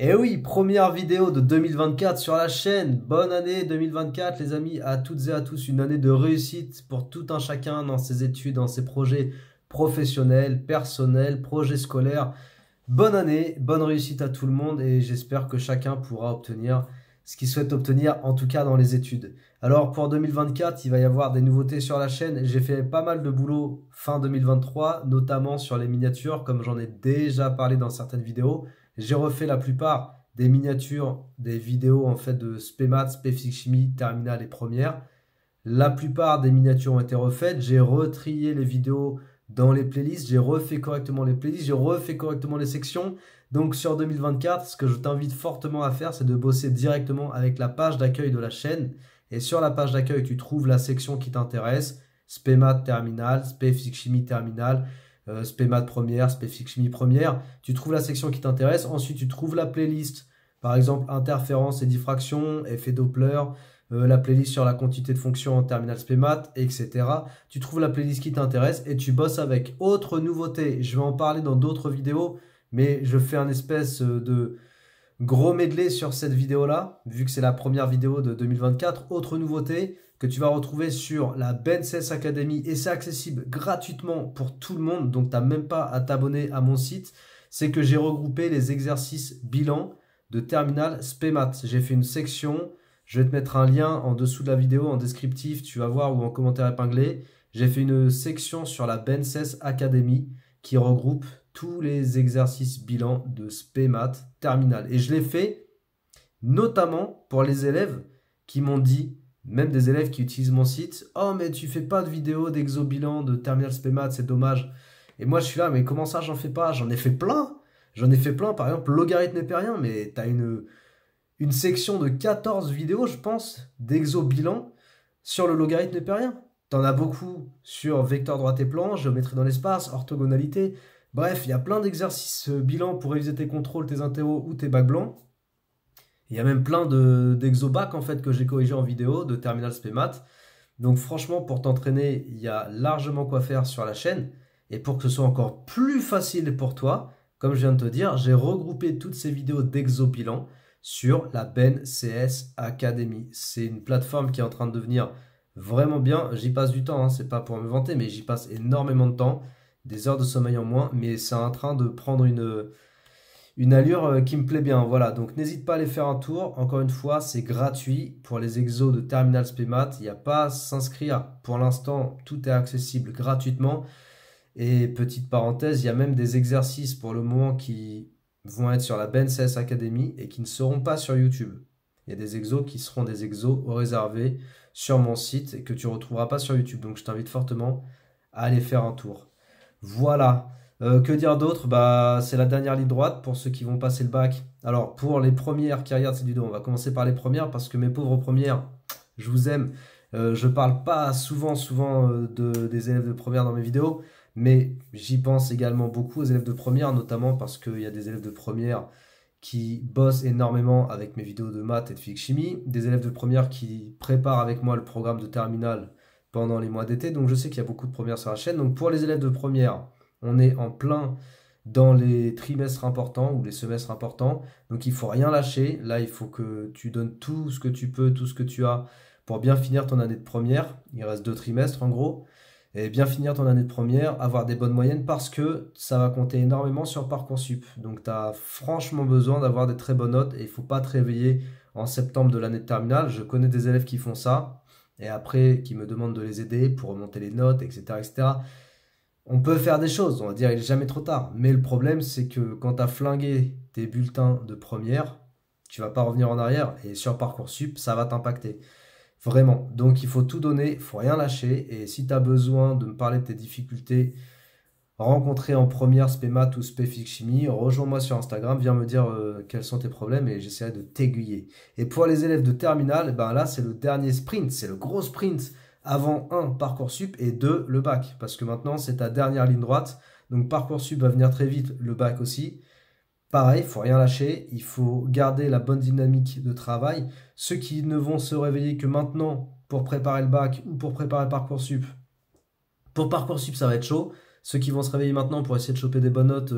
Et oui, première vidéo de 2024 sur la chaîne. Bonne année 2024 les amis, à toutes et à tous. Une année de réussite pour tout un chacun dans ses études, dans ses projets professionnels, personnels, projets scolaires. Bonne année, bonne réussite à tout le monde et j'espère que chacun pourra obtenir ce qu'il souhaite obtenir, en tout cas dans les études. Alors pour 2024, il va y avoir des nouveautés sur la chaîne. J'ai fait pas mal de boulot fin 2023, notamment sur les miniatures, comme j'en ai déjà parlé dans certaines vidéos. J'ai refait la plupart des miniatures, des vidéos en fait de SPEMAT, Spé Physique Chimie, terminale et première. La plupart des miniatures ont été refaites. J'ai retrié les vidéos dans les playlists. J'ai refait correctement les playlists. J'ai refait correctement les sections. Donc sur 2024, ce que je t'invite fortement à faire, c'est de bosser directement avec la page d'accueil de la chaîne. Et sur la page d'accueil, tu trouves la section qui t'intéresse. SPEMAT terminale, Spé Physique Chimie terminale, SPEMAT première, Spé Physique Chimie première. Tu trouves la section qui t'intéresse. Ensuite, tu trouves la playlist. Par exemple, interférence et diffraction, effet Doppler, la playlist sur la quantité de fonctions en terminal SPEMAT, etc. Tu trouves la playlist qui t'intéresse et tu bosses avec. Autre nouveauté, je vais en parler dans d'autres vidéos, mais je fais un espèce de gros medley sur cette vidéo-là, vu que c'est la première vidéo de 2024. Autre nouveauté que tu vas retrouver sur la BNCS Academy, et c'est accessible gratuitement pour tout le monde, donc tu n'as même pas à t'abonner à mon site, c'est que j'ai regroupé les exercices bilan de terminal SPEMAT. J'ai fait une section, je vais te mettre un lien en dessous de la vidéo, en descriptif, tu vas voir, ou en commentaire épinglé. J'ai fait une section sur la BNCS Academy qui regroupe tous les exercices bilan de SPEMAT terminal. Et je l'ai fait notamment pour les élèves qui m'ont dit, même des élèves qui utilisent mon site, « Oh, mais tu fais pas de vidéo d'exo-bilan de terminal SPEMAT, c'est dommage. » Et moi, je suis là, mais comment ça, j'en fais pas? J'en ai fait plein. J'en ai fait plein, par exemple, logarithme népérien, mais tu as une section de 14 vidéos, je pense, d'exo-bilan sur le logarithme népérien. T'en as beaucoup sur vecteur droite et plan, géométrie dans l'espace, orthogonalité. Bref, il y a plein d'exercices bilan pour réviser tes contrôles, tes interros ou tes bacs blancs. Il y a même plein d'exo-bacs en fait que j'ai corrigé en vidéo de terminal SPEMAT. Donc franchement, pour t'entraîner, il y a largement quoi faire sur la chaîne. Et pour que ce soit encore plus facile pour toi, comme je viens de te dire, j'ai regroupé toutes ces vidéos d'exo-bilan sur la BNCS Academy. C'est une plateforme qui est en train de devenir vraiment bien. J'y passe du temps, hein, c'est pas pour me vanter, mais j'y passe énormément de temps, des heures de sommeil en moins, mais c'est en train de prendre une allure qui me plaît bien. Voilà, donc n'hésite pas à aller faire un tour. Encore une fois, c'est gratuit pour les exos de terminal SPEMAT. Il n'y a pas à s'inscrire. Pour l'instant, tout est accessible gratuitement. Et petite parenthèse, il y a même des exercices pour le moment qui vont être sur la BNCS Academy et qui ne seront pas sur YouTube. Il y a des exos qui seront des exos réservés sur mon site et que tu ne retrouveras pas sur YouTube. Donc je t'invite fortement à aller faire un tour. Voilà. Que dire d'autre? Bah, c'est la dernière ligne droite pour ceux qui vont passer le bac. Alors, pour les premières qui regardent cette vidéo, on va commencer par les premières parce que mes pauvres premières, je vous aime. Je parle pas souvent des élèves de première dans mes vidéos, mais j'y pense également beaucoup aux élèves de première, notamment parce qu'il y a des élèves de première qui bossent énormément avec mes vidéos de maths et de physique chimie, des élèves de première qui préparent avec moi le programme de terminale pendant les mois d'été, donc je sais qu'il y a beaucoup de premières sur la chaîne. Donc pour les élèves de première, on est en plein dans les trimestres importants ou les semestres importants, donc il faut rien lâcher. Là, il faut que tu donnes tout ce que tu peux, tout ce que tu as pour bien finir ton année de première. Il reste 2 trimestres en gros. Et bien finir ton année de première, avoir des bonnes moyennes parce que ça va compter énormément sur Parcoursup. Donc tu as franchement besoin d'avoir des très bonnes notes et il ne faut pas te réveiller en septembre de l'année de terminale. Je connais des élèves qui font ça et après qui me demandent de les aider pour remonter les notes, etc., etc. On peut faire des choses, on va dire il n'est jamais trop tard. Mais le problème, c'est que quand tu as flingué tes bulletins de première, tu vas pas revenir en arrière et sur Parcoursup, ça va t'impacter. Vraiment. Donc il faut tout donner, il faut rien lâcher. Et si tu as besoin de me parler de tes difficultés rencontrées en première SPEMAT ou Spé Physique Chimie, rejoins-moi sur Instagram, viens me dire quels sont tes problèmes et j'essaierai de t'aiguiller. Et pour les élèves de terminale, ben là c'est le dernier sprint, c'est le gros sprint avant 1 Parcoursup et 2 le bac. Parce que maintenant c'est ta dernière ligne droite. Donc Parcoursup va venir très vite, le bac aussi. Pareil, il faut rien lâcher, il faut garder la bonne dynamique de travail. Ceux qui ne vont se réveiller que maintenant pour préparer le bac ou pour préparer Parcoursup, pour Parcoursup ça va être chaud. Ceux qui vont se réveiller maintenant pour essayer de choper des bonnes notes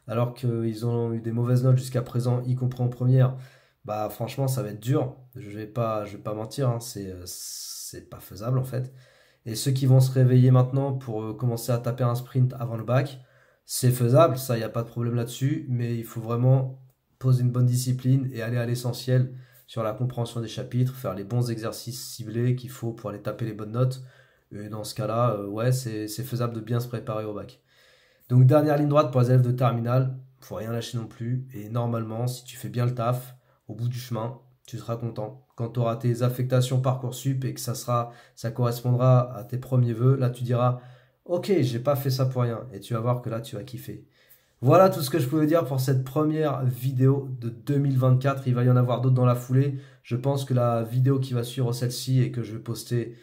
alors qu'ils ont eu des mauvaises notes jusqu'à présent, y compris en première, bah franchement ça va être dur. Je vais pas mentir, hein, c'est pas faisable en fait. Et ceux qui vont se réveiller maintenant pour commencer à taper un sprint avant le bac, c'est faisable, ça, il n'y a pas de problème là-dessus, mais il faut vraiment poser une bonne discipline et aller à l'essentiel sur la compréhension des chapitres, faire les bons exercices ciblés qu'il faut pour aller taper les bonnes notes. Et dans ce cas-là, ouais, c'est faisable de bien se préparer au bac. Donc dernière ligne droite pour les élèves de terminale, faut rien lâcher non plus. Et normalement, si tu fais bien le taf, au bout du chemin, tu seras content. Quand tu auras tes affectations Parcoursup et que ça correspondra à tes premiers vœux, là tu diras, ok, j'ai pas fait ça pour rien. Et tu vas voir que là tu vas kiffer. Voilà tout ce que je pouvais dire pour cette première vidéo de 2024. Il va y en avoir d'autres dans la foulée. Je pense que la vidéo qui va suivre celle-ci et que je vais poster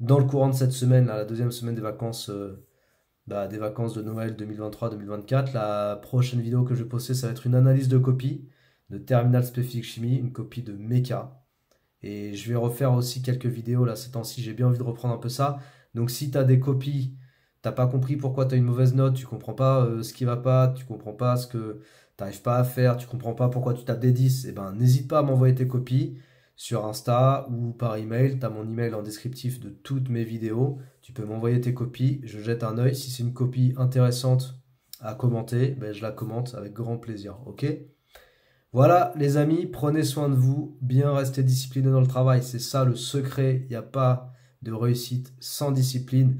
dans le courant de cette semaine, là, la deuxième semaine des vacances de Noël 2023-2024. La prochaine vidéo que je vais poster, ça va être une analyse de copie de Terminal Spé Physique Chimie, une copie de Mecha. Et je vais refaire aussi quelques vidéos là ces temps-ci, j'ai bien envie de reprendre un peu ça. Donc si tu as des copies, t'as pas compris pourquoi tu as une mauvaise note, tu comprends pas ce qui va pas, tu comprends pas ce que t'arrives pas à faire, tu comprends pas pourquoi tu tapes des 10, eh ben n'hésite pas à m'envoyer tes copies sur Insta ou par email. Tu as mon email en descriptif de toutes mes vidéos. Tu peux m'envoyer tes copies, je jette un œil. Si c'est une copie intéressante à commenter, ben je la commente avec grand plaisir. Ok? Voilà les amis, prenez soin de vous, bien rester discipliné dans le travail, c'est ça le secret. Il n'y a pas de réussite sans discipline.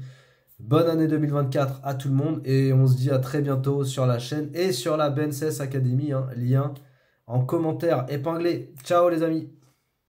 Bonne année 2024 à tout le monde et on se dit à très bientôt sur la chaîne et sur la BNCS Academy, hein, lien en commentaire épinglé. Ciao les amis!